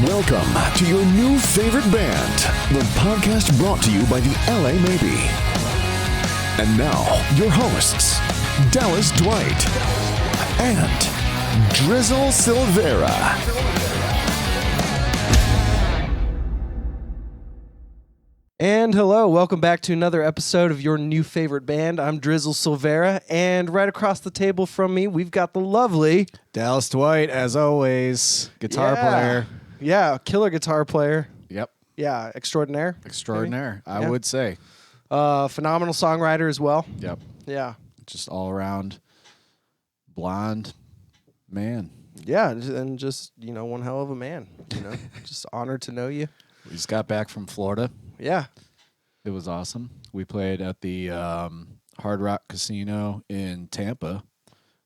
Welcome to your new favorite band, the podcast brought to you by the LA Maybe. And now, your hosts, Dallas Dwight and Drizzle Silvera. And hello, welcome back to another episode of your new favorite band. I'm Drizzle Silvera, and right across the table from me, we've got the lovely Dallas Dwight, as always, guitar player. Yeah, killer guitar player. Yep. Yeah, extraordinaire. Extraordinaire, maybe? I would say. Phenomenal songwriter as well. Yep. Yeah. Just all around blonde man. Yeah, and just, one hell of a man. Just honored to know you. We just got back from Florida. Yeah. It was awesome. We played at the Hard Rock Casino in Tampa,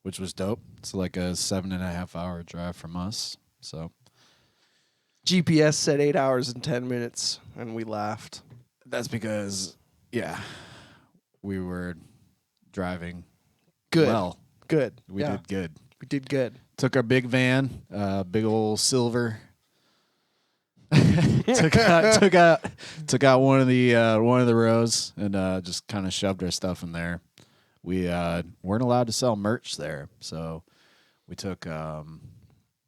which was dope. It's like a 7.5 hour drive from us. So GPS said 8 hours and 10 minutes, and we laughed. that's because, we were driving Good. well. Good. We did good. We did good. Took our big van, big old silver. took out one of the rows and just kind of shoved our stuff in there. We weren't allowed to sell merch there, so we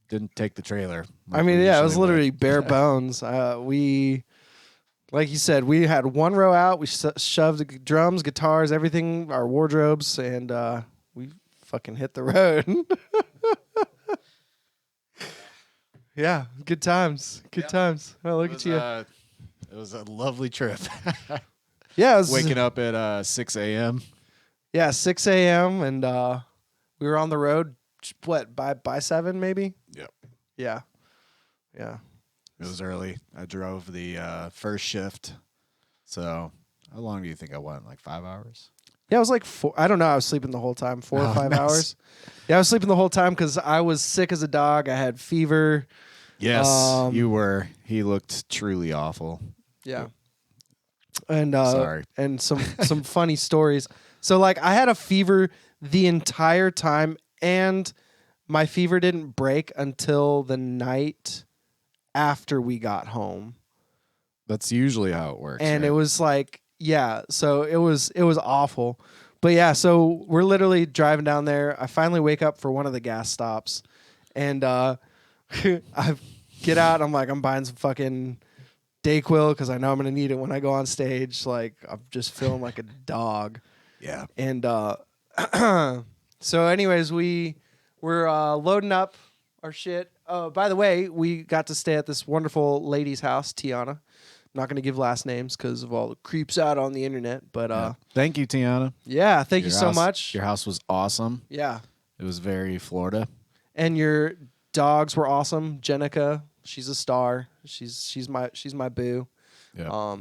didn't take the trailer. It was literally bare bones. We, like you said, we had one row out. We shoved the drums, guitars, everything, our wardrobes, and we fucking hit the road. Yeah, good times. Good times. Oh, look at you. It was a lovely trip. Yeah, it was, waking up at 6 a.m. Yeah, 6 a.m. and we were on the road. What, by 7 maybe? Yep. Yeah. It was early. I drove the first shift. So how long do you think I went? Like 5 hours? Yeah, it was like 4. I don't know. I was sleeping the whole time. 4 or 5 nice. hours. Yeah, I was sleeping the whole time because I was sick as a dog. I had fever. Yes, you were. He looked truly awful. Yeah. And Sorry. And some funny stories. So like I had a fever the entire time, and my fever didn't break until the night after we got home. That's usually how it works. And right? it was like, yeah, so it was awful. But yeah, so we're literally driving down there. I finally wake up for one of the gas stops, and I get out. I'm like, I'm buying some fucking Dayquil because I know I'm gonna need it when I go on stage. Like, I'm just feeling like a dog. Yeah. And so, anyways, we're loading up our shit. Oh, by the way, we got to stay at this wonderful lady's house, Tiana. I'm not going to give last names because of all the creeps out on the internet. But Thank you, Tiana. yeah, thank you so house- much. Your house was awesome. Yeah. It was very Florida. And your dogs were awesome. Jenica, she's a star. She's my boo. Yeah.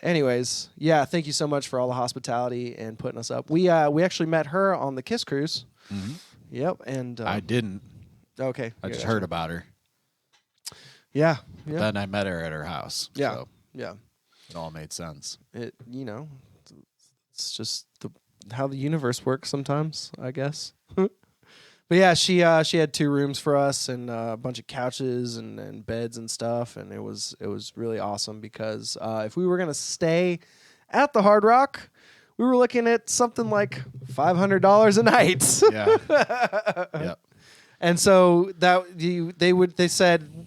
Anyways, yeah, thank you so much for all the hospitality and putting us up. We actually met her on the Kiss cruise. Mm-hmm. Yep, and I didn't. okay. I just heard about her. Yeah. Then I met her at her house. Yeah. So Yeah. it all made sense. It's just how the universe works sometimes, I guess. But yeah, she had 2 rooms for us and a bunch of couches and beds and stuff, and it was really awesome because if we were gonna stay at the Hard Rock, we were looking at something like $500 a night. Yeah. Yep. And so they said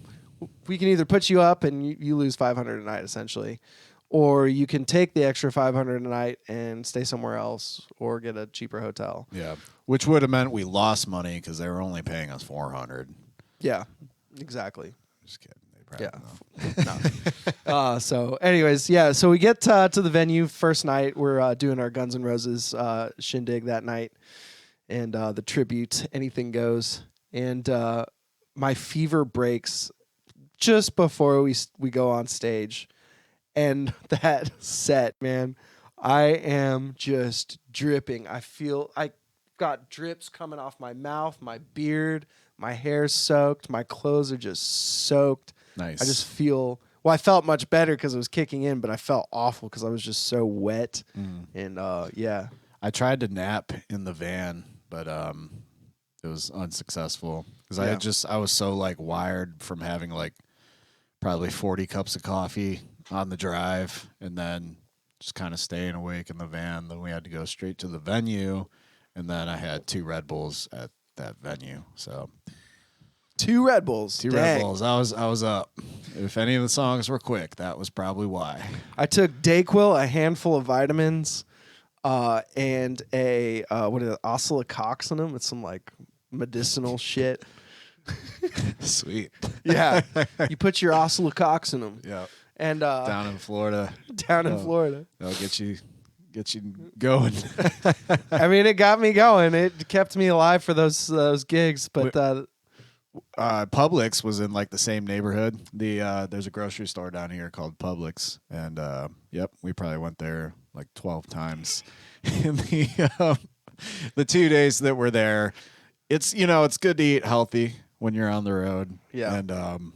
we can either put you up and you lose $500 a night essentially, or you can take the extra $500 a night and stay somewhere else or get a cheaper hotel. Yeah. Which would have meant we lost money because they were only paying us $400. Yeah, exactly. Just kidding. They probably No. So anyways, yeah. So we get to the venue first night. We're doing our Guns N' Roses shindig that night, and the tribute, Anything Goes. And my fever breaks just before we go on stage. And that set, man, I am just dripping. I got drips coming off my mouth, my beard, my hair's soaked, my clothes are just soaked. Nice. I just feel, I felt much better because it was kicking in, but I felt awful because I was just so wet. And yeah. I tried to nap in the van, but it was unsuccessful because Yeah. I was so like wired from having like probably 40 cups of coffee on the drive and then just kind of staying awake in the van. Then we had to go straight to the venue, and then I had 2 Red Bulls at that venue. So 2 Red Bulls. 2 Dang. Red Bulls. I was up. If any of the songs were quick, that was probably why. I took Dayquil, a handful of vitamins, and a what is it, oscillococcinum. It's some like medicinal shit. Sweet. Yeah, you put your oscillococcinum. Yeah. And Down in Florida. down in Florida. They'll get you going. I mean, it got me going. It kept me alive for those gigs. But Publix was in like the same neighborhood. There's a grocery store down here called Publix, and we probably went there like 12 times in the 2 days that we're there. It's it's good to eat healthy when you're on the road. Yeah. And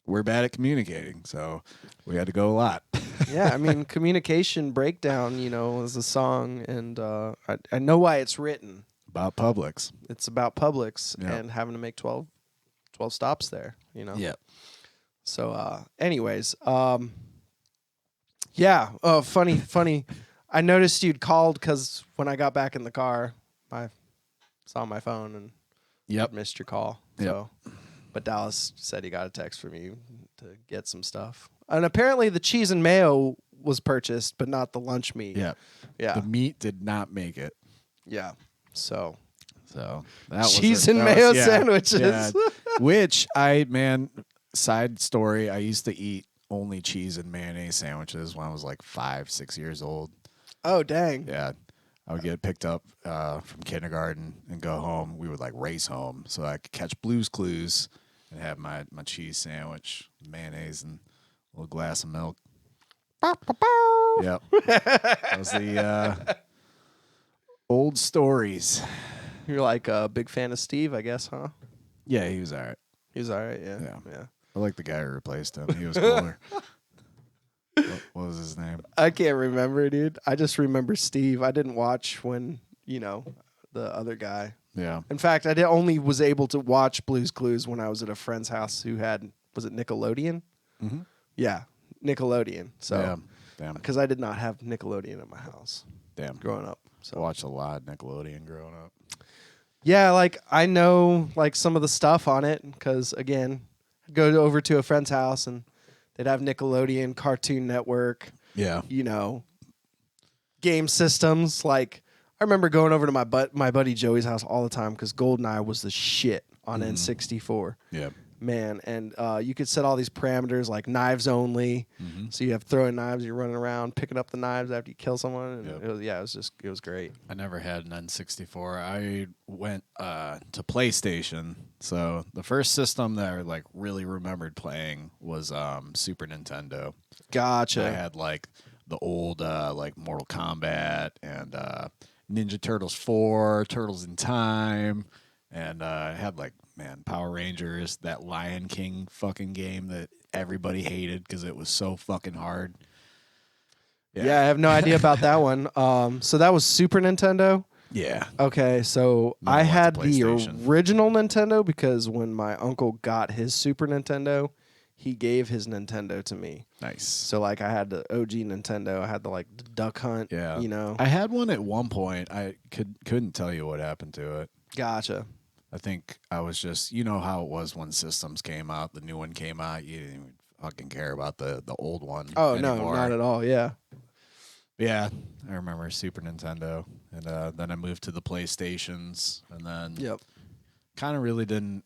we're bad at communicating, so we had to go a lot. yeah, I mean, communication breakdown. Is a song, and I know why it's written. About Publix. It's about Publix Yeah. and having to make 12 stops there. Yeah. So, anyways, yeah. Oh, funny. I noticed you'd called because when I got back in the car, I saw my phone and Yep. missed your call. Yep. So, but Dallas said he got a text from you to get some stuff, and apparently the cheese and mayo was purchased, but not the lunch meat. Yeah. Yeah. The meat did not make it. Yeah. So That was cheese it. and That mayo was- yeah, sandwiches. yeah. Which side story, I used to eat only cheese and mayonnaise sandwiches when I was like 5, 6 years old. Oh, dang. Yeah. I would get picked up from kindergarten and go home. We would like race home so I could catch Blue's Clues and have my cheese sandwich, mayonnaise, and a little glass of milk. Yep. That was the old stories. You're like a big fan of Steve, I guess, huh? Yeah, he was all right. He's all right, yeah. Yeah. I like the guy who replaced him. He was cooler. What was his name? I can't remember, dude. I just remember Steve. I didn't watch when, the other guy. Yeah. In fact, I only was able to watch Blue's Clues when I was at a friend's house who had, was it Nickelodeon? Mm-hmm. Yeah, Nickelodeon. So, Yeah. Damn. because I did not have Nickelodeon at my house Damn. growing up. I So watched a lot of Nickelodeon growing up. yeah, like I know like some of the stuff on it because again, I'd go over to a friend's house and they'd have Nickelodeon, Cartoon Network, Yeah. game systems. Like I remember going over to my buddy Joey's house all the time because GoldenEye was the shit on N64. Yeah. Man, and you could set all these parameters like knives only. Mm-hmm. So you have throwing knives, you're running around picking up the knives after you kill someone. And Yep. it was great. I never had an N64. I went to PlayStation. So the first system that I like really remembered playing was Super Nintendo. Gotcha. I had like the old like Mortal Kombat and Ninja Turtles 4, Turtles in Time, and I had like Power Rangers, that Lion King fucking game that everybody hated because it was so fucking hard. Yeah, I have no idea about that one. So that was Super Nintendo. Yeah. Okay, so Then I I went to had the PlayStation. original Nintendo because when my uncle got his Super Nintendo, he gave his Nintendo to me. Nice. So like I had the OG Nintendo. I had the like Duck Hunt. Yeah. I I had one at one point. I couldn't tell you what happened to it. gotcha. I think I was just, how it was when systems came out, the new one came out, you didn't even fucking care about the old one. Oh anymore. no, not at all. Yeah. Yeah, I remember Super Nintendo, and then I moved to the PlayStations, and then Yep. kind of really didn't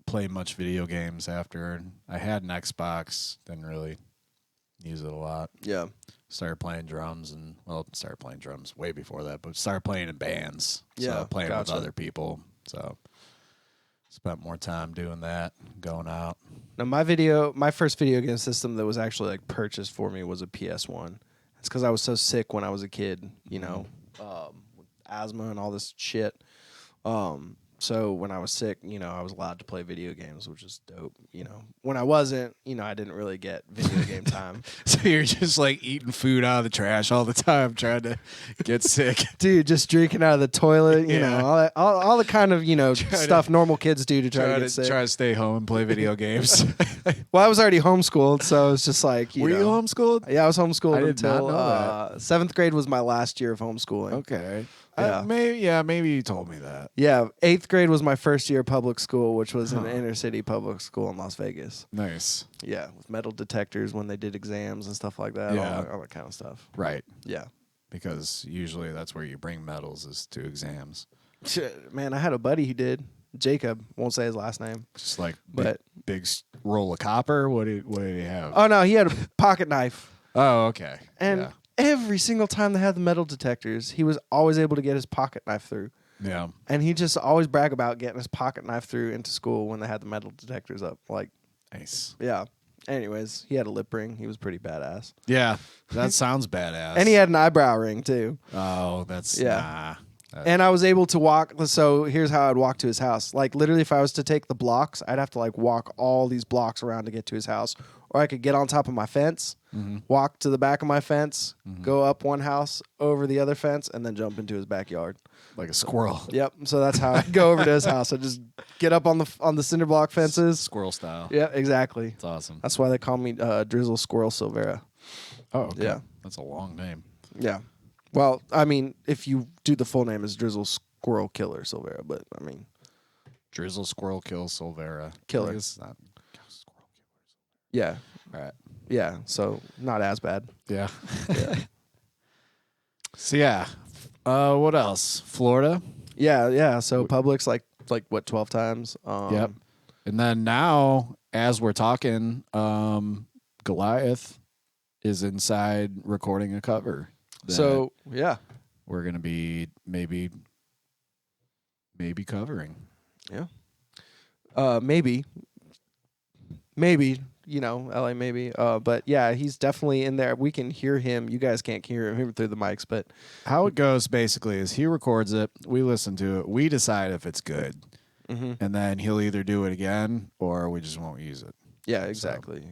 play much video games after. I had an Xbox, didn't really use it a lot. Yeah. Started playing drums way before that, but started playing in bands. Yeah, So playing gotcha. with other people. So spent more time doing that, going out. Now my first video game system that was actually like purchased for me was a PS1. It's because I was so sick when I was a kid, with asthma and all this shit. So when I was sick, I was allowed to play video games, which is dope. When I wasn't, I didn't really get video game time. So you're just like eating food out of the trash all the time, trying to get sick. Dude, just drinking out of the toilet, Yeah. all the kind of, stuff normal kids do to try to get sick. Try to stay home and play video games. Well, I was already homeschooled, so it's just like, Were you homeschooled? Yeah, I was homeschooled I did not until know that. 7th grade was my last year of homeschooling. Okay. Yeah. Maybe you told me that. Yeah, 8th grade was my first year of public school, which was an inner city public school in Las Vegas. Nice. Yeah, with metal detectors when they did exams and stuff like that. Yeah. All that kind of stuff. Right. Yeah. Because usually that's where you bring medals is to exams. Shit, man, I had a buddy who did. Jacob, won't say his last name. Just like But big roll of copper. What did he have? oh no, he had a pocket knife. Oh, okay. And every single time they had the metal detectors, he was always able to get his pocket knife through. Yeah. And he just always brag about getting his pocket knife through into school when they had the metal detectors up. Like, Nice. yeah. Anyways, he had a lip ring. He was pretty badass. Yeah, that sounds badass. And he had an eyebrow ring too. Oh, that's Yeah. Nah. And I was able to walk. So here's how I'd walk to his house. Like literally, if I was to take the blocks, I'd have to like walk all these blocks around to get to his house. Or I could get on top of my fence, walk to the back of my fence, go up one house, over the other fence, and then jump into his backyard. Like a squirrel. Yep. So that's how I go over to his house. I just get up on the cinder block fences. Squirrel style. Yeah, exactly. It's awesome. That's why they call me Drizzle Squirrel Silvera. Oh, okay. Yeah. That's a long name. Yeah. Well, I mean, if you do the full name is Drizzle Squirrel Killer Silvera, but I mean, Drizzle Squirrel Kill Silvera. Killer. It's not Squirrel yeah. Killer. All right. Yeah. So not as bad. Yeah. Yeah. So yeah. What else? Florida. Yeah. Yeah. So Publix like what 12 times. Yep. And then now, as we're talking, Goliath is inside recording a cover. So yeah. We're gonna be maybe covering. Yeah. Maybe. LA maybe. But yeah, he's definitely in there. We can hear him. You guys can't hear him through the mics, but How it goes basically is he records it, we listen to it, we decide if it's good, and then he'll either do it again or we just won't use it. yeah, exactly.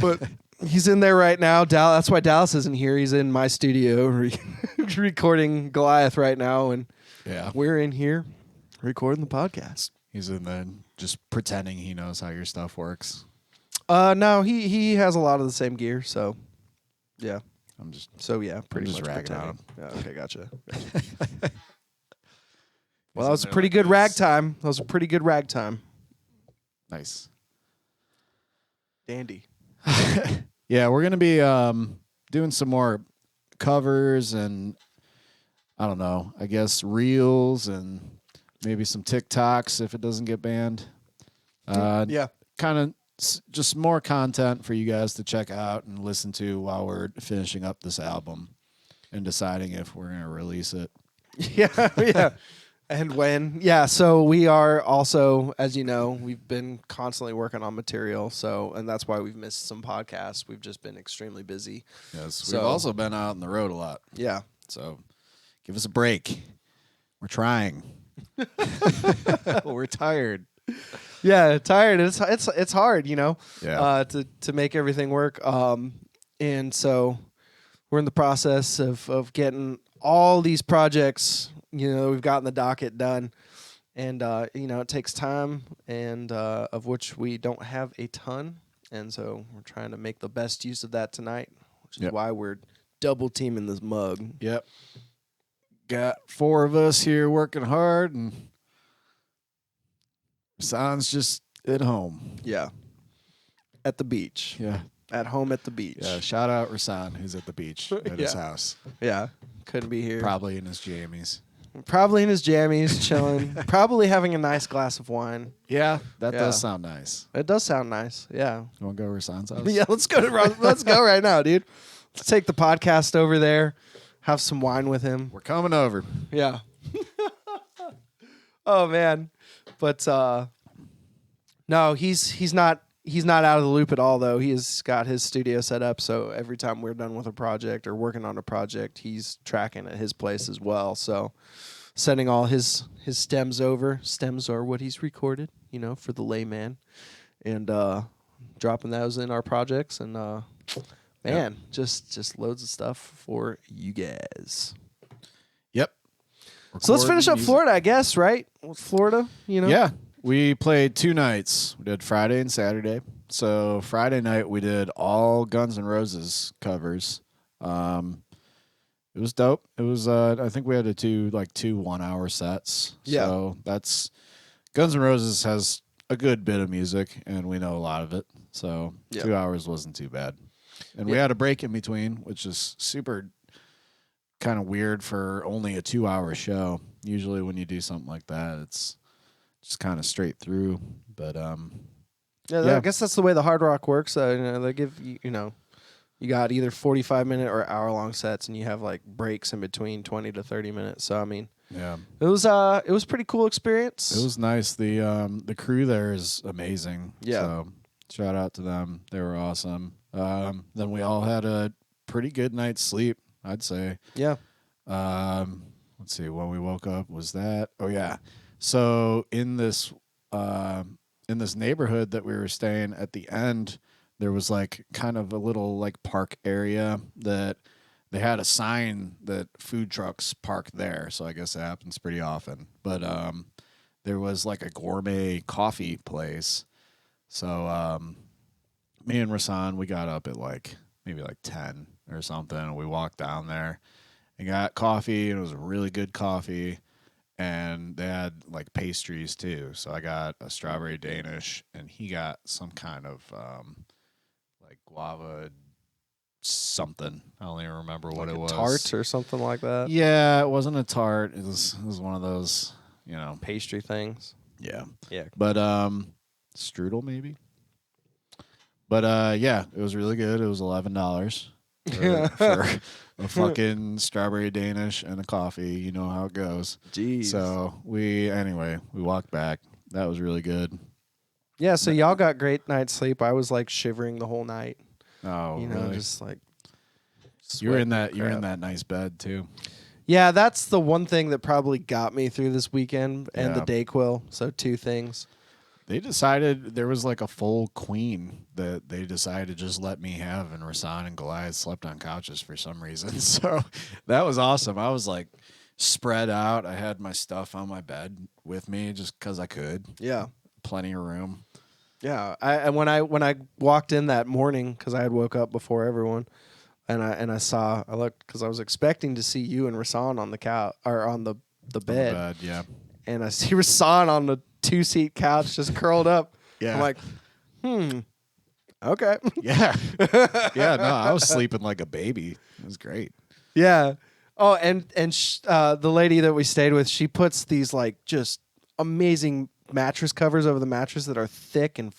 But he's in there right now. That's why Dallas isn't here. He's in my studio recording Goliath right now, and Yeah. we're in here recording the podcast. He's in there just pretending he knows how your stuff works. No, he has a lot of the same gear, so yeah. I'm just Pretty just much ragging on pretending. him. Yeah, okay, gotcha. Well, that was a pretty good ragtime. That was a pretty good ragtime. nice. Dandy. Yeah, we're gonna be doing some more covers and I don't know, I guess reels and maybe some TikToks if it doesn't get banned. Yeah. Kind of just more content for you guys to check out and listen to while we're finishing up this album and deciding if we're gonna release it. Yeah, yeah. And when. Yeah, so we are also, as you know, we've been constantly working on material, and that's why we've missed some podcasts. We've just been extremely busy. Yes, So- we've also been out on the road a lot, Yeah. so give us a break. We're trying. We're tired. Yeah, tired. It's hard, Yeah. to make everything work. And so we're in the process of getting all these projects, we've gotten the docket done. And it takes time and of which we don't have a ton. And so we're trying to make the best use of that tonight, which is Yep. why we're double teaming this mug. Yep. Got 4 of us here working hard, and Rasan's just at home. Yeah. At the beach. Yeah. At home at the beach. Yeah. Shout out Rasan, who's at the beach at his Yeah. house. Yeah. Couldn't be here. Probably in his jammies. Probably in his jammies, chilling. Probably having a nice glass of wine. Yeah. That Yeah. does sound nice. It does sound nice. Yeah. You want to go to Rasan's house? Yeah, let's go right now, dude. Let's take the podcast over there. Have some wine with him. We're coming over. Yeah. Oh man. But no, he's not out of the loop at all though. He has got his studio set up, so every time we're done with a project or working on a project, he's tracking at his place as well. So sending all his stems over. Stems are what he's recorded, for the layman, and dropping those in our projects. And man, just loads of stuff for you guys. Yep. So let's finish up music. Florida, I guess, right? Florida, Yeah. We played 2 nights. We did Friday and Saturday. So Friday night we did all Guns N' Roses covers. It was dope. It was I think we had to do like 2 1-hour sets. Yeah. So that's Guns N' Roses has a good bit of music and we know a lot of it. So 2 hours wasn't too bad. And we had a break in between, which is super kind of weird for only a 2-hour show. Usually when you do something like that, it's just kind of straight through. But I guess that's the way the Hard Rock works. They give you, you got either 45-minute or hour-long sets, and you have like breaks in between 20 to 30 minutes. So I mean, it was a pretty cool experience. It was nice. The crew there is amazing. Yeah. So shout out to them. They were awesome. Then we all had a pretty good night's sleep, I'd say. Yeah. Let's see. When we woke up, was that? Oh yeah. So in this neighborhood that we were staying at the end, there was like kind of a little like park area that they had a sign that food trucks park there. So I guess it happens pretty often. But there was like a gourmet coffee place. So me and Rasan, we got up at maybe 10 or something, and we walked down there and got coffee, and it was a really good coffee. And they had like pastries too. So I got a strawberry Danish, and he got some kind of like guava something. I don't even remember what it was. Tart or something like that. Yeah, it wasn't a tart. It was one of those, Pastry things. Yeah. Yeah. But strudel maybe. But yeah, it was really good. It was $11 for a fucking strawberry Danish and a coffee. You know how it goes. Jeez. So we walked back. That was really good. Yeah, so y'all got great night's sleep. I was like shivering the whole night. Oh, really? Just like You're in that crap. nice bed too. Yeah, that's the one thing that probably got me through this weekend and the Yeah. Dayquil. So 2 things. They decided there was like a full queen that they decided to just let me have, and Rasan and Goliath slept on couches for some reason. So that was awesome. I was like spread out. I had my stuff on my bed with me just because I could. Yeah. Plenty of room. Yeah. When I walked in that morning, because I had woke up before everyone, and I looked because I was expecting to see you and Rasan on the couch or on the bed. On the bed, yeah. And I see Rasan on the 2-seat couch just curled up. Yeah. I'm like, okay. Yeah. Yeah, no, I was sleeping like a baby. It was great. Yeah. Oh, and the lady that we stayed with, she puts these like just amazing mattress covers over the mattress that are thick and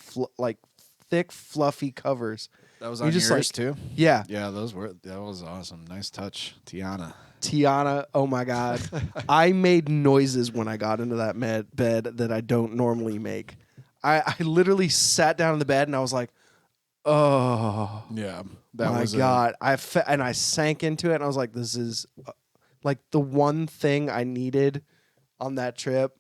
thick, fluffy covers. That was You on just, yours like- too? Yeah. Yeah, that was awesome. Nice touch. Tiana, oh my God. I made noises when I got into that bed that I don't normally make. I literally sat down in the bed and I was like, oh. Yeah. My God. And I sank into it and I was like, this is like the one thing I needed on that trip.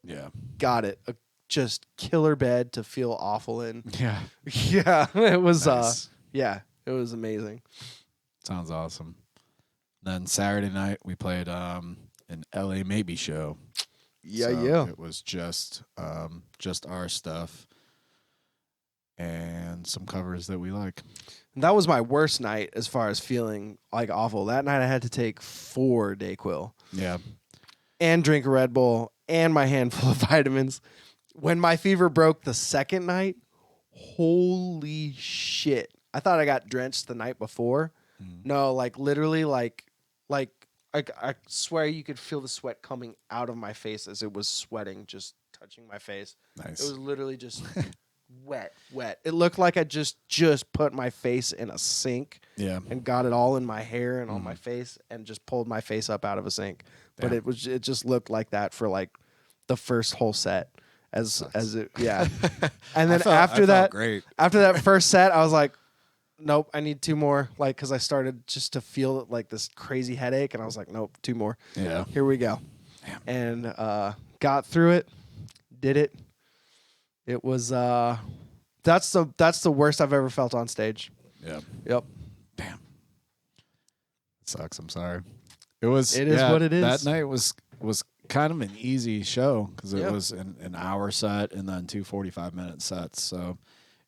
Yeah. Got it. A just killer bed to feel awful in. Yeah. Yeah. It was, Nice. it was amazing. Sounds awesome. Then Saturday night we played an LA Maybe show. Yeah, So yeah. It was just our stuff and some covers that we like. That was my worst night as far as feeling like awful. That night I had to take 4 Dayquil Yeah. and drink a Red Bull and my handful of vitamins. When my fever broke the second night, holy shit. I thought I got drenched the night before. No, like literally like I swear you could feel the sweat coming out of my face as it was sweating, just touching my face. Nice. It was literally just wet. It looked like I just put my face in a sink Yeah. and got it all in my hair and on my face and just pulled my face up out of a sink. But Yeah. it just looked like that for like the first whole set as it yeah. And then I felt great. after that first set, I was like, nope, I need 2 more. Like, because I started just to feel like this crazy headache, and I was like, nope, 2 more. Yeah. Here we go. and got through it, did it. It was that's the worst I've ever felt on stage. Yeah. Yep. Damn. It sucks. I'm sorry. It is what it is. That night was kind of an easy show because it Yep. was an hour set and then 2 45-minute sets. So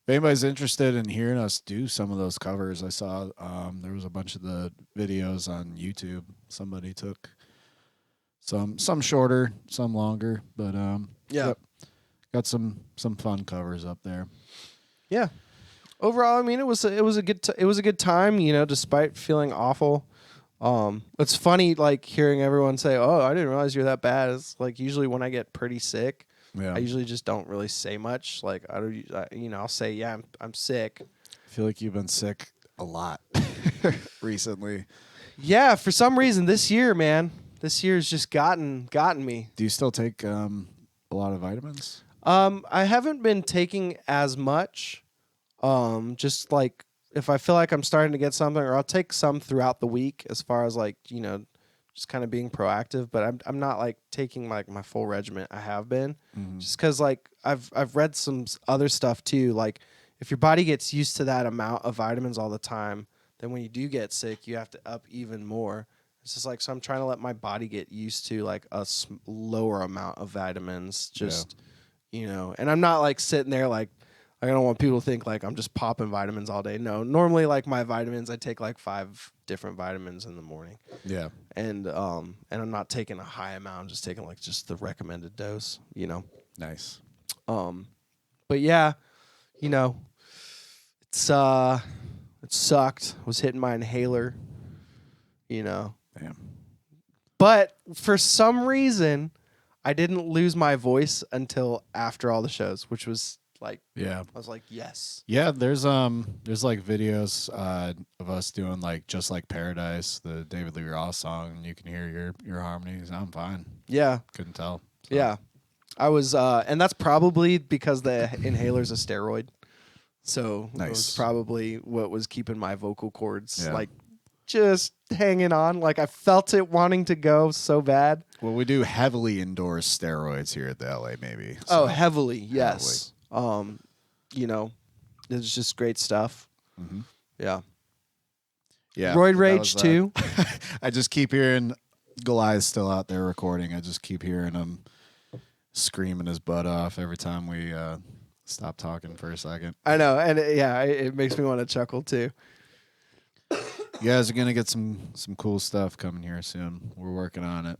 if anybody's interested in hearing us do some of those covers, I saw there was a bunch of the videos on YouTube. Somebody took some shorter, some longer, but Yeah. got some fun covers up there. Yeah. Overall, I mean, it was a good time, you know, despite feeling awful. It's funny, like, hearing everyone say, "Oh, I didn't realize you're that bad." It's like usually when I get pretty sick, Yeah. I usually just don't really say much. Like, I'll say, "Yeah, I'm sick." I feel like you've been sick a lot recently. Yeah, for some reason this year, man, this year's just gotten me. Do you still take a lot of vitamins? I haven't been taking as much. Just like if I feel like I'm starting to get something, or I'll take some throughout the week as far as like, you know, just kind of being proactive, but I'm not like taking like my full regimen. I have been just cuz like I've read some other stuff too, like if your body gets used to that amount of vitamins all the time, then when you do get sick, you have to up even more. It's just like, so I'm trying to let my body get used to like a lower amount of vitamins, just, you know, and I'm not like sitting there like, I don't want people to think like I'm just popping vitamins all day. No, normally like my vitamins, I take like 5 different vitamins in the morning. Yeah. And I'm not taking a high amount. I'm just taking like just the recommended dose, you know. Nice. But yeah, you know, it sucked. I was hitting my inhaler, you know. Damn. But for some reason, I didn't lose my voice until after all the shows, which was like, Yeah. I was like, yes. Yeah, there's like videos of us doing like Just Like Paradise, the David Lee Roth song, and you can hear your harmonies. I'm fine. Yeah. Couldn't tell. So. Yeah. I was and that's probably because the inhaler's a steroid. So Nice. it was probably what was keeping my vocal cords Yeah. like just hanging on. Like I felt it wanting to go so bad. Well, we do heavily endorse steroids here at the LA maybe. Oh, heavily, yes. You know, it's just great stuff. Mm-hmm. Yeah. Yeah. Roid Rage too. I just keep hearing Goliath's still out there recording. I just keep hearing him screaming his butt off every time we stop talking for a second. I know, and it makes me want to chuckle too. You guys are gonna get some cool stuff coming here soon. We're working on it.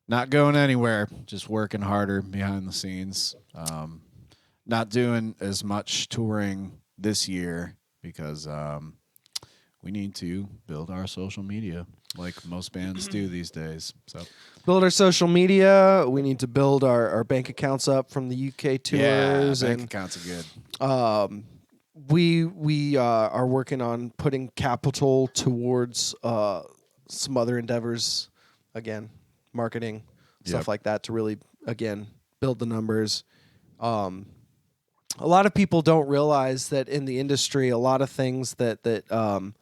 Not going anywhere, just working harder behind the scenes. Not doing as much touring this year because we need to build our social media like most bands do these days. So Build our social media. We need to build our bank accounts up from the UK tours. bank and accounts are good. we are working on putting capital towards some other endeavors, again, marketing, stuff like that, to really, again, build the numbers. A lot of people don't realize that in the industry, a lot of things that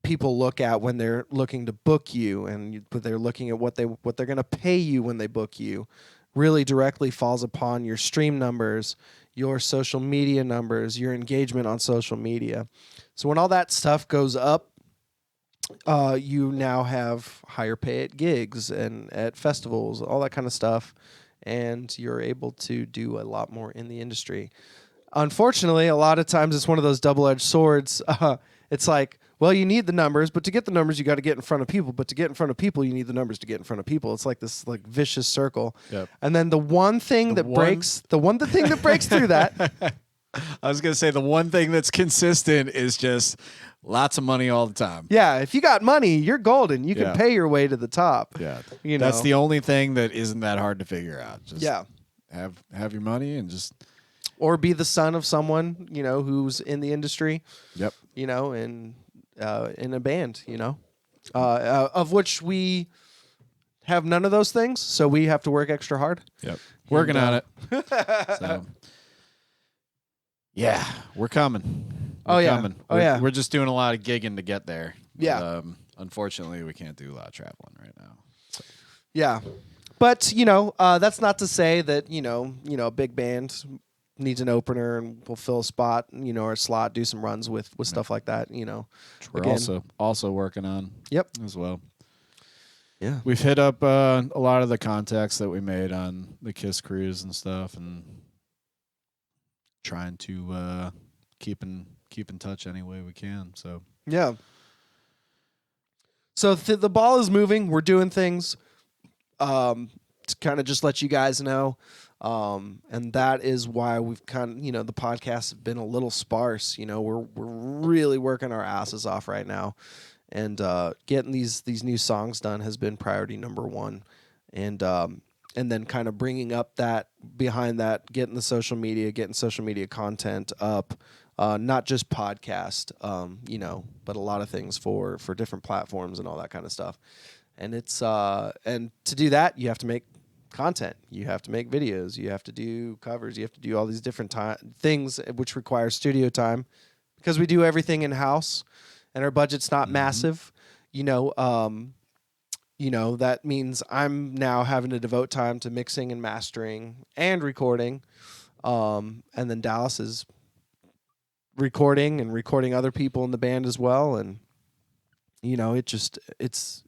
people look at when they're looking to book you, and they're looking at what they're going to pay you when they book you, really directly falls upon your stream numbers, your social media numbers, your engagement on social media. So when all that stuff goes up, you now have higher pay at gigs and at festivals, all that kind of stuff, and you're able to do a lot more in the industry. Unfortunately, a lot of times it's one of those double-edged swords. It's like, well, you need the numbers, but to get the numbers, you got to get in front of people. But to get in front of people, you need the numbers to get in front of people. It's like this like vicious circle. Yep. And then the one thing that breaks through that. I was gonna say the one thing that's consistent is just lots of money all the time. Yeah, if you got money, you're golden. You can pay your way to the top. Yeah, you know, that's the only thing that isn't that hard to figure out. Just have your money and just or be the son of someone, you know, who's in the industry. Yep. You know, and in a band, you know, of which we have none of those things, so we have to work extra hard. Yep, working on it. So, yeah, we're coming. We're coming. We're just doing a lot of gigging to get there. Yeah. But, unfortunately, we can't do a lot of traveling right now. So. Yeah. But, that's not to say that, a big band needs an opener and we'll fill a spot, or a slot, do some runs with stuff like that, Which we're Again. also working on Yep. as well. Yeah. We've hit up a lot of the contacts that we made on the Kiss cruise and stuff, and trying to keep in touch any way we can. So Yeah. So the ball is moving. We're doing things to kind of just let you guys know. And that is why we've kind of, the podcasts have been a little sparse. We're really working our asses off right now. And getting these new songs done has been priority number one. And then kind of bringing up that behind that, getting social media content up. Not just podcast, but a lot of things for different platforms and all that kind of stuff. And it's and to do that, you have to make content. You have to make videos. You have to do covers. You have to do all these different things, which require studio time, because we do everything in house, and our budget's not massive. That means I'm now having to devote time to mixing and mastering and recording, and then Dallas is recording other people in the band as well, and it's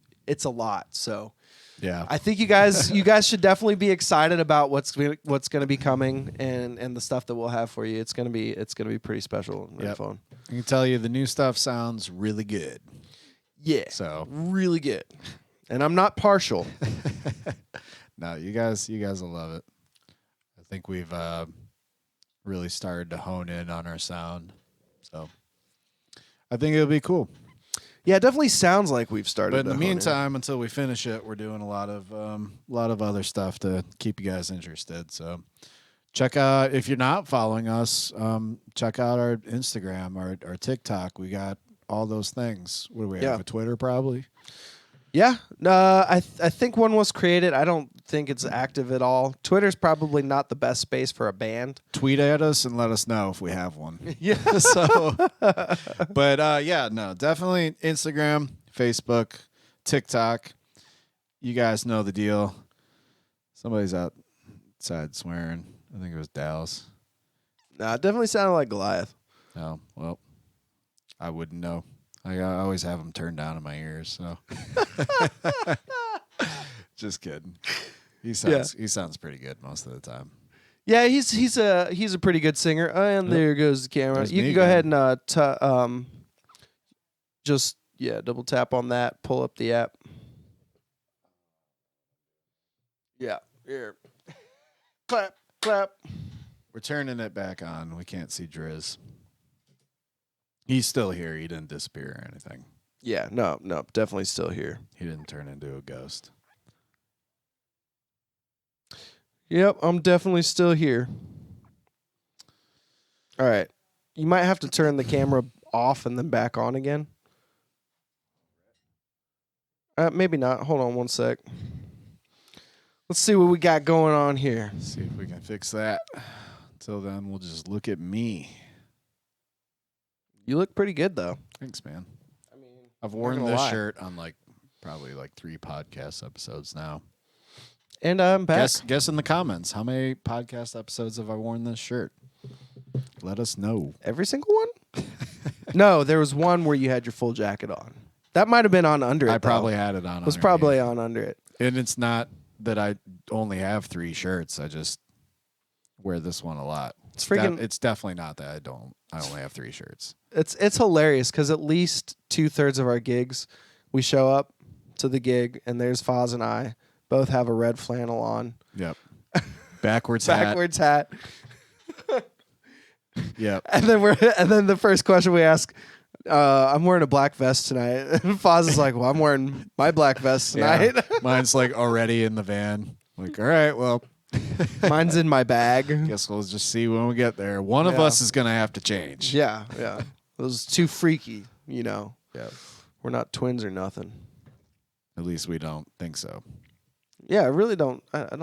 a lot. So yeah, I think you guys should definitely be excited about what's going to be coming and the stuff that we'll have for you. It's going to be pretty special and really fun. I can tell you the new stuff sounds really good. Yeah, So really good, and I'm not partial. No, you guys will love it. I think we've really started to hone in on our sound, so I think it'll be cool. Yeah, it definitely sounds like we've started. But in to the hone in. meantime, until we finish it, we're doing a lot of other stuff to keep you guys interested. So check out, if you're not following us, check out our Instagram, our TikTok. We got all those things. What do we have? A Twitter probably? Yeah, I think one was created. I don't think it's active at all. Twitter's probably not the best space for a band. Tweet at us and let us know if we have one. Yeah. So, but definitely Instagram, Facebook, TikTok. You guys know the deal. Somebody's outside swearing. I think it was Dallas. Nah, it definitely sounded like Goliath. Oh, well, I wouldn't know. I always have them turned down in my ears, so. Just kidding. He sounds pretty good most of the time. Yeah, he's a pretty good singer. And there goes the camera. There's You me can go again. ahead and just double tap on that. Pull up the app. Yeah, here. Clap, clap. We're turning it back on. We can't see Driz. He's still here. He didn't disappear or anything. Yeah, no, definitely still here. He didn't turn into a ghost. Yep, I'm definitely still here. All right. You might have to turn the camera off and then back on again. Maybe not. Hold on one sec. Let's see what we got going on here. See if we can fix that. Until then, we'll just look at me. You look pretty good, though. Thanks, man. I mean, I've worn this shirt on probably 3 podcast episodes now. And I'm back. Guess in the comments, how many podcast episodes have I worn this shirt? Let us know. Every single one? No, there was one where you had your full jacket on. That might have been on under it. I probably had it on. It was probably on under it. And it's not that I only have 3 shirts. I just wear this one a lot. It's freaking. It's definitely not that I only have 3 shirts. It's hilarious because at least 2/3 of our gigs, we show up to the gig and there's Foz and I both have a red flannel on. Yep. Backwards hat. Yep. And then the first question we ask, I'm wearing a black vest tonight. And Foz is like, well, I'm wearing my black vest tonight. Yeah. Mine's already in the van. All right, well. Mine's in my bag. Guess we'll just see when we get there. One of us is going to have to change. Yeah. Those too freaky, Yeah. We're not twins or nothing. At least we don't think so. Yeah, I really don't. I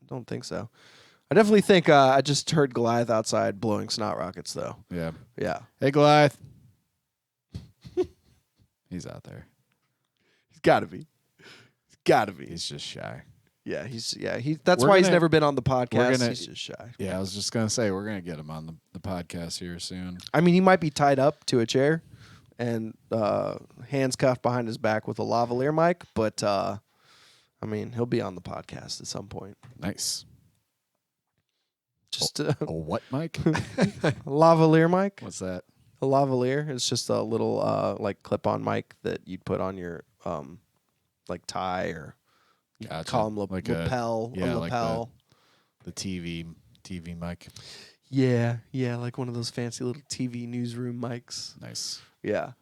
don't think so. I definitely think I just heard Goliath outside blowing snot rockets, though. Yeah. Yeah. Hey, Goliath. He's out there. He's got to be. gotta be. He's just shy. Yeah, that's why he's never been on the podcast. He's just shy. Yeah, I was just gonna say we're gonna get him on the podcast here soon. I mean, he might be tied up to a chair and hands cuffed behind his back with a lavalier mic, but I mean, he'll be on the podcast at some point. Nice. Just a what mic? a lavalier mic. What's that? A lavalier. It's just a little like clip-on mic that you'd put on your like tie or gotcha. Call them like lapel. Yeah, a lapel. Like the TV mic. Yeah, like one of those fancy little TV newsroom mics. Nice. Yeah.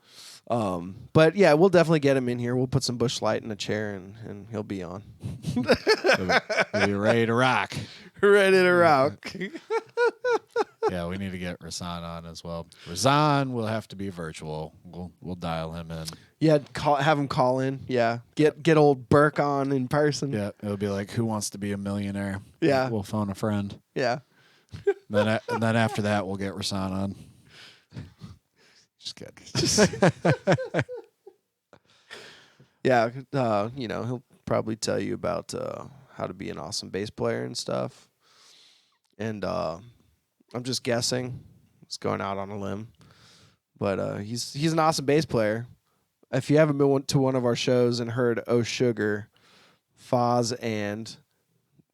But yeah, we'll definitely get him in here. We'll put some Busch Light in a chair and he'll be on. He'll be ready to rock. Ready to rock. Yeah, we need to get Rasan on as well. Rasan will have to be virtual. We'll dial him in. Yeah, have him call in. Yeah, get old Burke on in person. Yeah, it'll be like, who wants to be a millionaire? Yeah, we'll phone a friend. Yeah. And then after that, we'll get Rasan on. Just kidding. Yeah, he'll probably tell you about how to be an awesome bass player and stuff. And I'm just guessing. It's going out on a limb. But he's an awesome bass player. If you haven't been to one of our shows and heard Oh Sugar, Foz and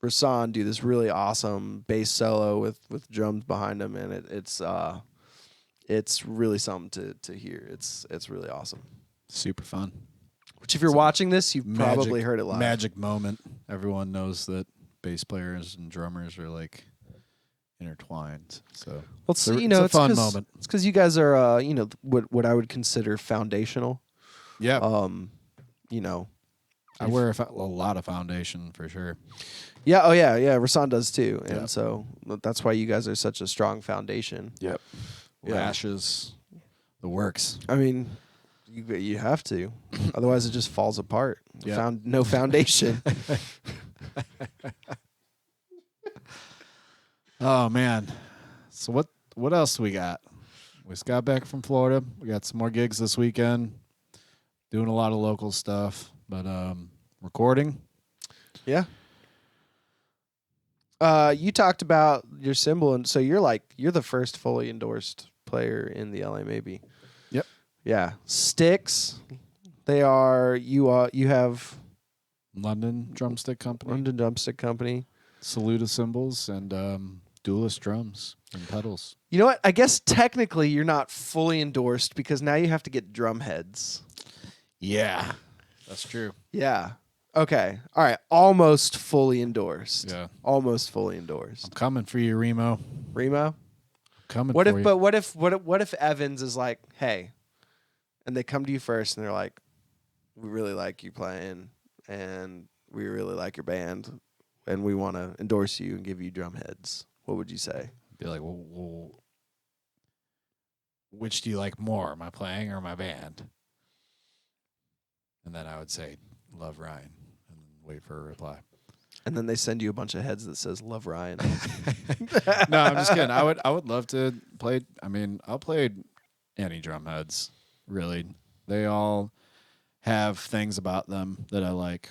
Rasan do this really awesome bass solo with drums behind him, and it's really something to hear. It's really awesome. Super fun. Which if you're watching this, you've probably heard it live. Magic moment. Everyone knows that bass players and drummers are like intertwined. So it's a fun moment. It's because you guys are what I would consider foundational. Yeah. I wear a lot of foundation for sure. Yeah. Oh yeah. Yeah. Rasan does too, and Yep. so that's why you guys are such a strong foundation. Yep. Yeah. Lashes, the works. I mean, you have to, otherwise it just falls apart. Yep. No foundation. Oh man. So what else we got? We just got back from Florida. We got some more gigs this weekend. Doing a lot of local stuff, but recording. Yeah. You talked about your cymbal, and so you're the first fully endorsed player in the LA Maybe. Yep. Yeah. Sticks. They are you have London Drumstick Company. London Drumstick Company. Saluda cymbals and Duelist drums and pedals. You know what? I guess technically you're not fully endorsed because now you have to get drum heads. Yeah. That's true. Yeah. Okay. All right. Almost fully endorsed. Yeah. Almost fully endorsed. I'm coming for you, Remo. Remo? Coming what for if you. but what if Evans is like, hey, and they come to you first and they're like, we really like you playing and we really like your band and we want to endorse you and give you drum heads. What would you say? Be like, well, which do you like more, my playing or my band? And then I would say, love Ryan, and wait for a reply. And then they send you a bunch of heads that says love Ryan. No, I'm just kidding. I would love to play. I mean, I'll play any drum heads. Really, they all have things about them that I like.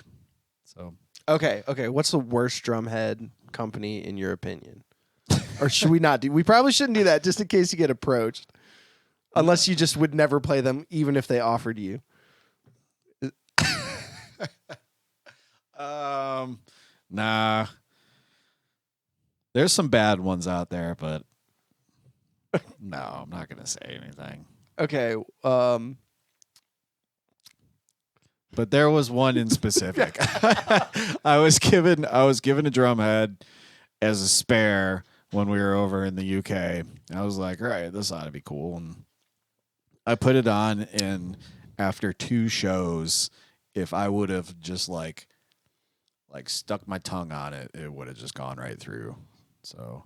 So Okay. What's the worst drum head company in your opinion? Or should we not do? We probably shouldn't do that, just in case you get approached. Unless you just would never play them, even if they offered you. Nah. There's some bad ones out there, but no, I'm not gonna say anything. Okay. But there was one in specific. I was given a drum head as a spare when we were over in the UK. I was like, all right, this ought to be cool. And I put it on, and after 2 shows, if I would have just like stuck my tongue on it, it would have just gone right through. So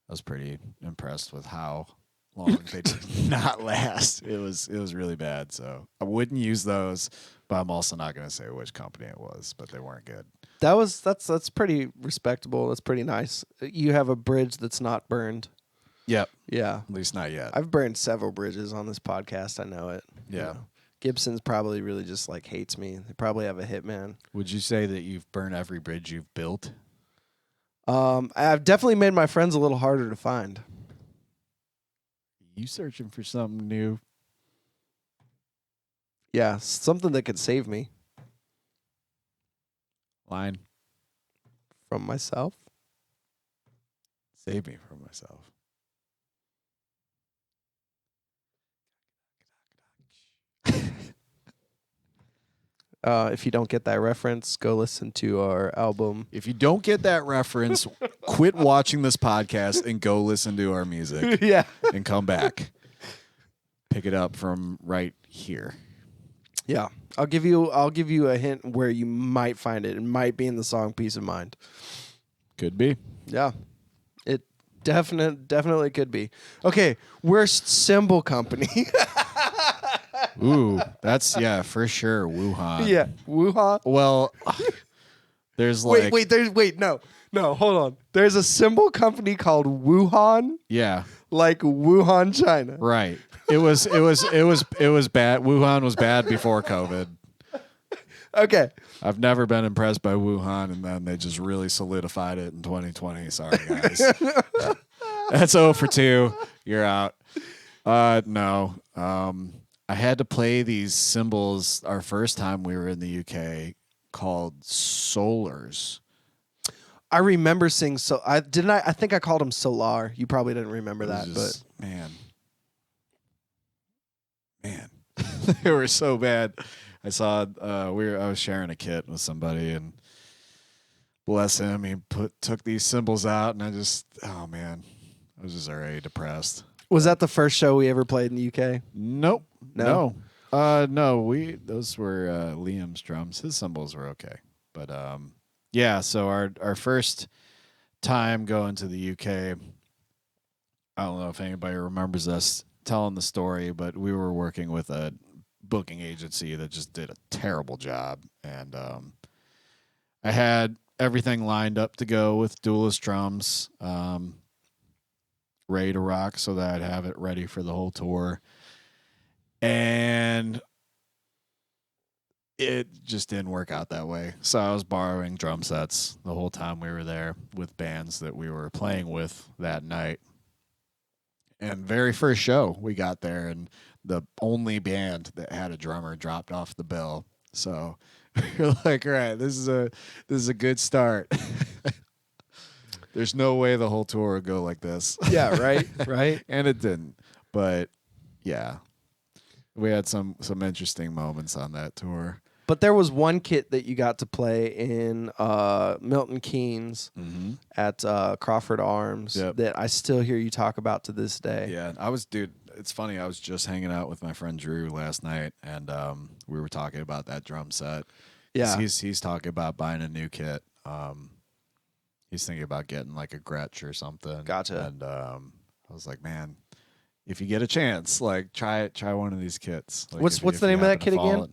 I was pretty impressed with how long they did not last. It was really bad. So I wouldn't use those, but I'm also not going to say which company it was, but they weren't good. That's pretty respectable. That's pretty nice. You have a bridge that's not burned. Yep. Yeah. At least not yet. I've burned several bridges on this podcast. I know it. Yeah. Gibson's probably really just like hates me. They probably have a hitman. Would you say that you've burned every bridge you've built? I've definitely made my friends a little harder to find. You searching for something new? Yeah, something that could save me Line. from myself. Save me from myself. If you don't get that reference, go listen to our album. If you don't get that reference, quit watching this podcast and go listen to our music Yeah. and come back. Pick it up from right here. Yeah. I'll give you a hint where you might find it. It might be in the song Peace of Mind. Could be. Yeah. It definitely could be. Okay, worst cymbal company. Ooh, that's for sure. Wuhan. Yeah. Wuhan. Well, there's like No, hold on. There's a cymbal company called Wuhan, yeah, like Wuhan, China. right. It was bad. Wuhan was bad before COVID. Okay. I've never been impressed by Wuhan, and then they just really solidified it in 2020. Sorry, guys. That's 0 for 2. You're out. No. I had to play these cymbals our first time we were in the UK called solars. I remember seeing I think I called them Solar. You probably didn't remember that, Just, man, they were so bad. I saw I was sharing a kit with somebody, and bless him, he took these cymbals out, and I was just already depressed. Was that the first show we ever played in the UK? Nope. No? No. Those were Liam's drums. His cymbals were okay. But so our first time going to the UK, I don't know if anybody remembers us telling the story, but we were working with a booking agency that just did a terrible job. And I had everything lined up to go with Duelist drums, ready to rock so that I'd have it ready for the whole tour. And it just didn't work out that way. So I was borrowing drum sets the whole time we were there with bands that we were playing with that night. And very first show we got there, and the only band that had a drummer dropped off the bill. So you're like, all right, this is a good start. There's no way the whole tour would go like this. Yeah, right, right. And it didn't. But yeah, we had some interesting moments on that tour. But there was one kit that you got to play in Milton Keynes at Crawford Arms that I still hear you talk about to this day. Yeah, it's funny. I was just hanging out with my friend Drew last night, and we were talking about that drum set. Yeah. He's talking about buying a new kit. He's thinking about getting like a Gretsch or something. Gotcha. And I was like, man, if you get a chance, like try one of these kits. Like, what's the name of that kit again?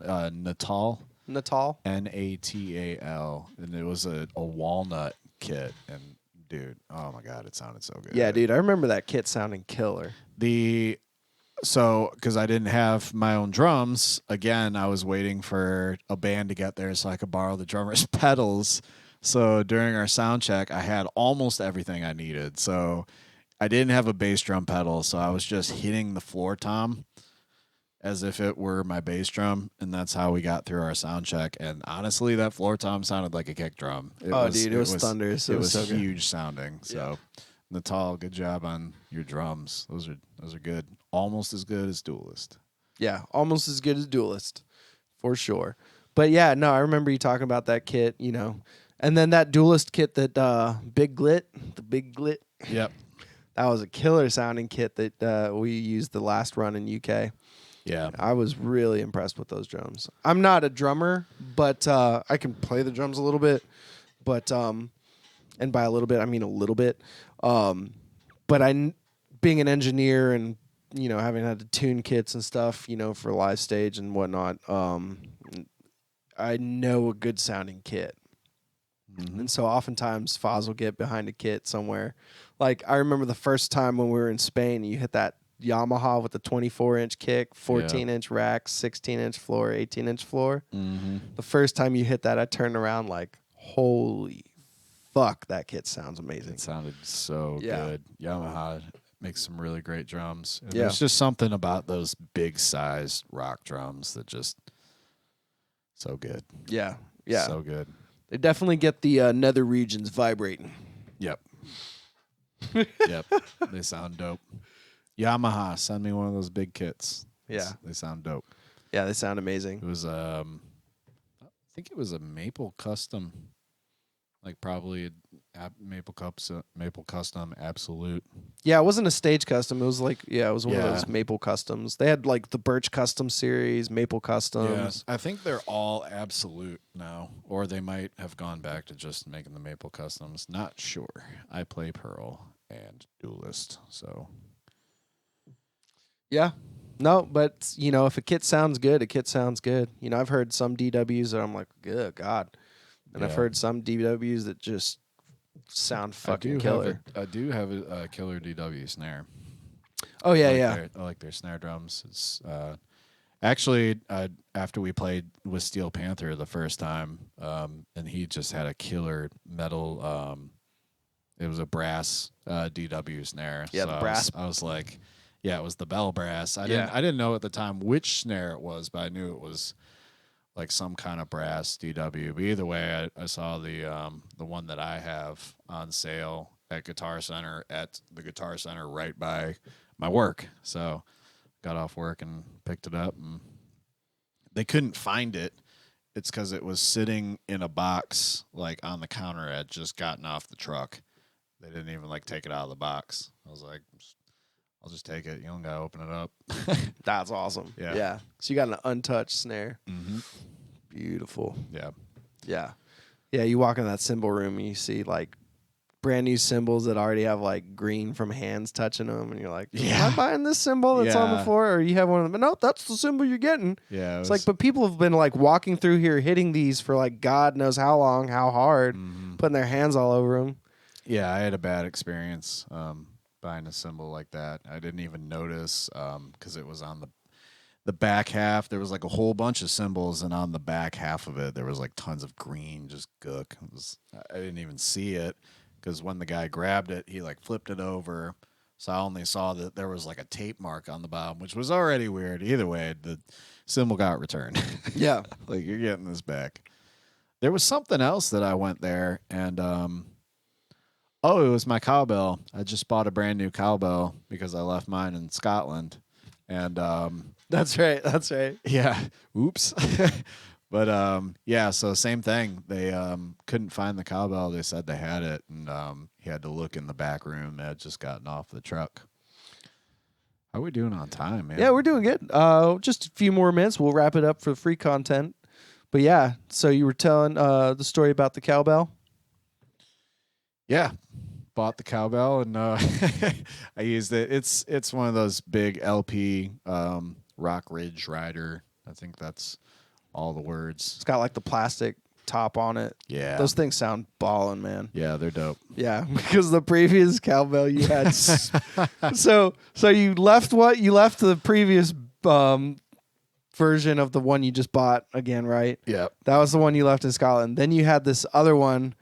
Natal. Natal. Natal, and it was a walnut kit. And dude, oh my god, it sounded so good. Yeah, dude, I remember that kit sounding killer. So, because I didn't have my own drums, again, I was waiting for a band to get there so I could borrow the drummer's pedals. So during our sound check, I had almost everything I needed. So I didn't have a bass drum pedal, so I was just hitting the floor tom as if it were my bass drum, and that's how we got through our sound check. And honestly, that floor tom sounded like a kick drum. It was thunderous. It was so huge sounding. So, Natal, good job on your drums. Those are good. Almost as good as Duelist. Yeah, almost as good as Duelist, for sure. But yeah, no, I remember you talking about that kit, and then that Duelist kit that the Big Glit. Yep. That was a killer sounding kit that we used the last run in UK. Yeah. I was really impressed with those drums. I'm not a drummer, but I can play the drums a little bit. But and by a little bit, I mean a little bit. But being an engineer and having had to tune kits and stuff, for live stage and whatnot, I know a good sounding kit. Mm-hmm. And so oftentimes Foz will get behind a kit somewhere. Like I remember the first time when we were in Spain, you hit that Yamaha with the 24-inch kick, 14-inch rack, 16-inch floor, 18-inch floor. Mm-hmm. The first time you hit that, I turned around like, holy fuck, that kit sounds amazing. It sounded so good. Yamaha makes some really great drums. And there's just something about those big sized rock drums that just so good. Yeah. So good. They definitely get the nether regions vibrating. Yep. Yep. They sound dope. Yamaha, send me one of those big kits. Yeah. They sound dope. Yeah, they sound amazing. It was I think it was a Maple Custom, like probably a Maple Custom Absolute. Yeah, it wasn't a stage custom. It was like, it was one of Yeah. those Maple Customs. They had like the Birch Custom series, Maple Customs. I think they're all Absolute now, or they might have gone back to just making the Maple Customs. Not sure. I play Pearl and Duelist, so. Yeah. No, but, if a kit sounds good, a kit sounds good. I've heard some DWs that I'm like, good God. And I've heard some DWs that just sound fucking killer. I do have a killer DW snare. Oh, yeah, I like their snare drums. It's actually after we played with Steel Panther the first time, and he just had a killer metal. It was a brass DW snare. Yeah, so the brass. I was like, yeah, it was the bell brass. I didn't know at the time which snare it was, but I knew it was like some kind of brass DW. But either way, I saw the one that I have on sale at the Guitar Center right by my work. So got off work and picked it up, and they couldn't find it. It's because it was sitting in a box like on the counter. It had just gotten off the truck. They didn't even like take it out of the box. I was like, I'll just take it. You don't gotta open it up. That's awesome. Yeah. Yeah. So you got an untouched snare. Mm-hmm. Beautiful. Yeah. Yeah. Yeah, you walk in that cymbal room and you see like brand new cymbals that already have like green from hands touching them, and you're like, am I buying this cymbal that's on the floor? Or you have one of them? No, that's the cymbal you're getting. Yeah. It's like, but people have been like walking through here hitting these for like God knows how long, how hard, putting their hands all over them. Yeah, I had a bad experience buying a cymbal like that. I didn't even notice because it was on the back half. There was like a whole bunch of cymbals, and on the back half of it, there was like tons of green, just gook. I didn't even see it because when the guy grabbed it, he like flipped it over. So I only saw that there was like a tape mark on the bottom, which was already weird. Either way, the cymbal got returned. Yeah. Like, you're getting this back. There was something else that I went there, and it was my cowbell. I just bought a brand new cowbell because I left mine in Scotland. And That's right. yeah, oops. But so same thing. They couldn't find the cowbell. They said they had it, and he had to look in the back room. They had just gotten off the truck. How are we doing on time, man? Yeah, we're doing good. Just a few more minutes. We'll wrap it up for the free content. But yeah, so you were telling the story about the cowbell? Yeah, bought the cowbell, and I used it. It's one of those big LP Rock Ridge Rider. I think that's all the words. It's got like the plastic top on it. Yeah. Those things sound ballin', man. Yeah, they're dope. Yeah, because the previous cowbell you had. So you left what? You left the previous version of the one you just bought again, right? Yeah. That was the one you left in Scotland. Then you had this other one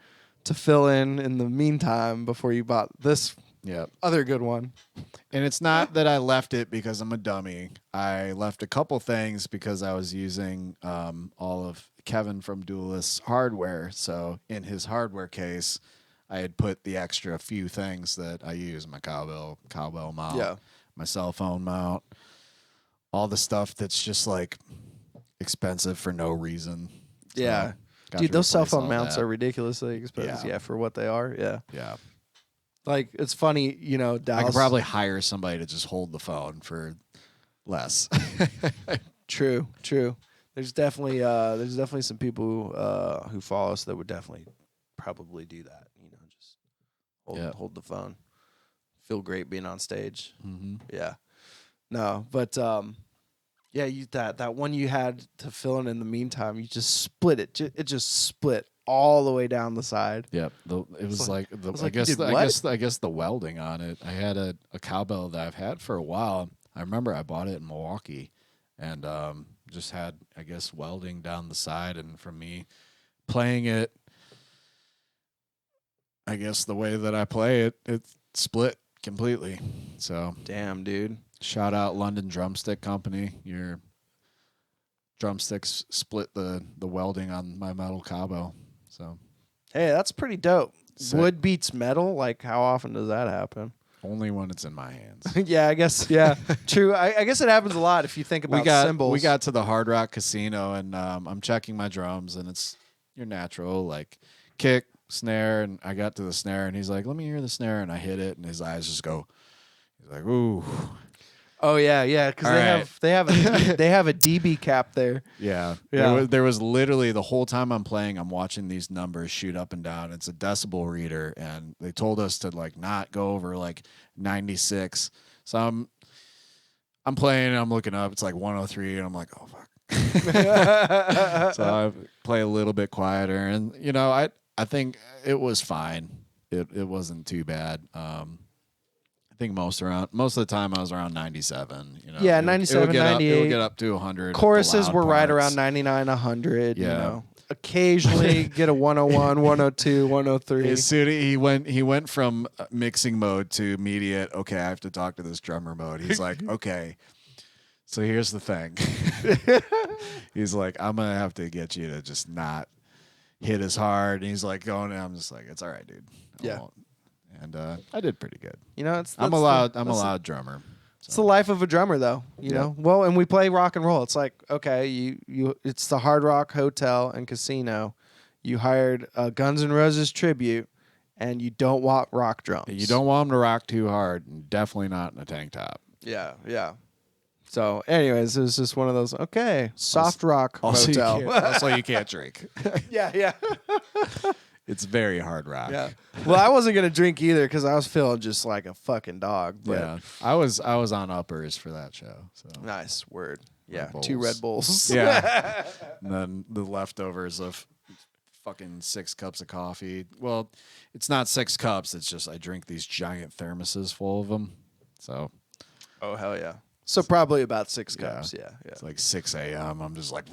to fill in the meantime before you bought this other good one. And it's not that I left it because I'm a dummy. I left a couple things because I was using all of Kevin from Duelist's hardware. So in his hardware case, I had put the extra few things that I use: my cowbell mount, my cell phone mount, all the stuff that's just like expensive for no reason. Yeah. So, dude, those cell phone mounts are ridiculously expensive. Yeah. Yeah, for what they are. Yeah. Yeah. Like, it's funny, Dallas. I could probably hire somebody to just hold the phone for less. True. There's definitely some people who follow us that would definitely probably do that. Just hold the phone. Feel great being on stage. Mm-hmm. Yeah. No, but that one you had to fill in the meantime, you just split it. It just split all the way down the side. Yep. It was like I guess the welding on it. I had a cowbell that I've had for a while. I remember I bought it in Milwaukee, and just had, I guess, welding down the side, and from me playing it, I guess the way that I play it, it split completely. So damn, dude. Shout out London Drumstick Company. Your drumsticks split the welding on my metal cowbell. So hey, that's pretty dope. Sick. Wood beats metal. Like, how often does that happen? Only when it's in my hands. Yeah, I guess. Yeah, true. I guess it happens a lot if you think about cymbals. We got to the Hard Rock Casino, and I'm checking my drums, and it's your natural, like, kick, snare, and I got to the snare, and he's like, let me hear the snare, and I hit it, and his eyes just go, he's like, ooh. Oh yeah, because they have a dB cap there. Yeah. Yeah. There was literally the whole time I'm playing, I'm watching these numbers shoot up and down. It's a decibel reader, and they told us to like not go over like 96. So I'm playing and I'm looking up. It's like 103, and I'm like, oh fuck. So I play a little bit quieter, and you know, I think it was fine. It wasn't too bad. I think most of the time I was around 97. You know, yeah, 97, 98. It would get up to 100. Choruses were right around 99, 100. Yeah. You know, occasionally get a 101, 102, 103. As soon as he went from mixing mode to immediate. Okay, I have to talk to this drummer mode. He's like, okay. So here's the thing. He's like, I'm gonna have to get you to just not hit as hard. And he's like going, and I'm just like, it's all right, dude. I won't. And I did pretty good. You know, I'm a loud drummer. So. It's the life of a drummer, though. You know, well, and we play rock and roll. It's like, okay, you it's the Hard Rock Hotel and Casino. You hired a Guns N' Roses tribute, and you don't want rock drums. You don't want them to rock too hard, and definitely not in a tank top. Yeah. So, anyways, it was just one of those. Okay, soft rock hotel. Also, you can't drink. Yeah. It's very hard rock. Yeah. Well, I wasn't gonna drink either because I was feeling just like a fucking dog. But yeah. I was on uppers for that show. So nice word. Yeah. Red 2 Red Bulls. Yeah. And then the leftovers of fucking 6 cups of coffee. Well, it's not 6 cups. It's just I drink these giant thermoses full of them. So. Oh hell yeah. So probably about 6 cups. Yeah. It's like 6 a.m. I'm just like,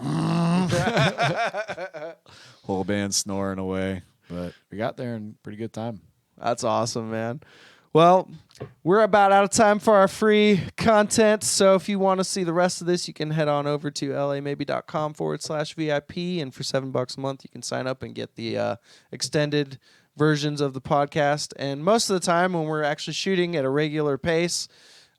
whole band snoring away. But we got there in pretty good time. That's awesome, man. Well, we're about out of time for our free content. So if you want to see the rest of this, you can head on over to lamaybe.com/VIP. And for $7 a month, you can sign up and get the extended versions of the podcast. And most of the time when we're actually shooting at a regular pace,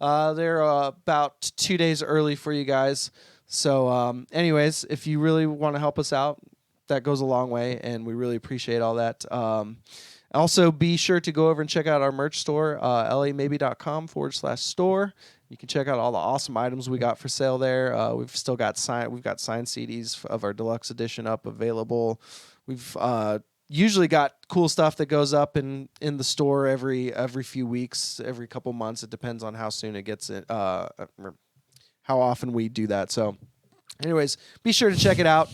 they're about 2 days early for you guys. So anyways, if you really want to help us out, that goes a long way, and we really appreciate all that. Also, be sure to go over and check out our merch store, lamaybe.com/store. You can check out all the awesome items we got for sale there. We've got signed CDs of our deluxe edition up available. We've usually got cool stuff that goes up in the store every few weeks, every couple months. It depends on how soon it gets it, how often we do that. So. Anyways, be sure to check it out.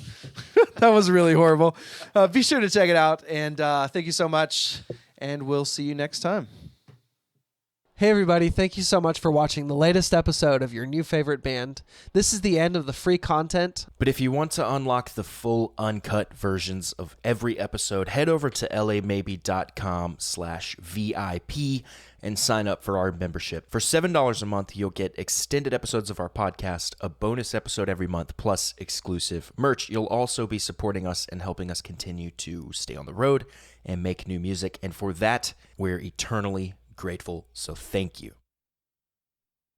That was really horrible. Be sure to check it out, and thank you so much, and we'll see you next time. Hey everybody, thank you so much for watching the latest episode of your new favorite band. This is the end of the free content. But if you want to unlock the full uncut versions of every episode, head over to lamaybe.com/VIP and sign up for our membership. For $7 a month, you'll get extended episodes of our podcast, a bonus episode every month, plus exclusive merch. You'll also be supporting us and helping us continue to stay on the road and make new music. And for that, we're eternally grateful. So thank you.